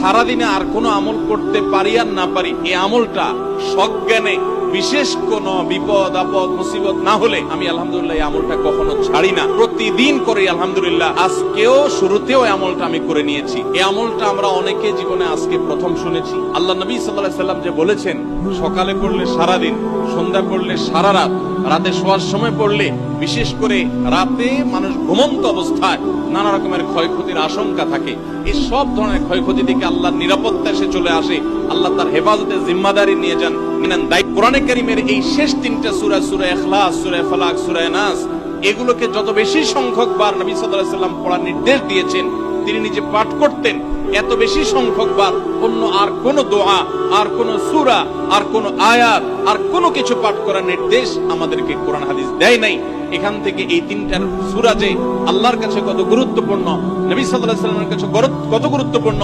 সারাদিনে আর কোনো আমল করতে পারি আর না পারি, এই আমলটা সজ্ঞানে বিশেষ কোন বিপদ আপদ মুসিবত না হলে আমি আলহামদুলিল্লাহ এই আমলটা কখনো ছাড়ি না, প্রতিদিন করি আলহামদুলিল্লাহ। আজকেও শুরুতেও এই আমলটা আমি করে নিয়েছি। এই আমলটা আমরা অনেকে জীবনে আজকে প্রথম শুনেছি। আল্লাহ নবী সাল্লাল্লাহু আলাইহি সাল্লাম যে বলেছেন, সকালে পড়লে সারাদিন, সন্ধ্যা পড়লে সারা রাত, রাতে শোয়ার সময় পড়লে, বিশেষ করে রাতে মানুষ ঘুমন্ত অবস্থায় নানা রকমের ক্ষয়ক্ষতির আশঙ্কা থাকে। এই সব ধরনের ক্ষয়ক্ষতি থেকে আল্লাহর নিরাপত্তা এসে চলে আসে, আল্লাহ তার হেফাজতের জিম্মাদারি নিয়ে যান। কোরআনে কারীমের এই শেষ তিনটা সূরা, সূরা ইখলাস, সূরা ফালাক, সূরা নাস, এগুলোকে যত বেশি সংখ্যক বার নবী সাল্লাল্লাহু আলাইহি ওয়াসাল্লাম পড়ার নির্দেশ দিয়েছেন, তিনি নিজে পাঠ করতেন, এত বেশি সংখ্যক বার অন্য আর কোন দোয়া, আর কোন সূরা, আর কোন আয়াত, আর কোন কিছু পাঠ করার নির্দেশ আমাদেরকে কোরআন হাদিস দেয় নাই। এখান থেকে এই তিনটার সূরা যে আল্লাহর কাছে কত গুরুত্বপূর্ণ, নবী সাল্লাল্লাহু আলাইহি ওয়াসাল্লামের কাছে কত গুরুত্বপূর্ণ,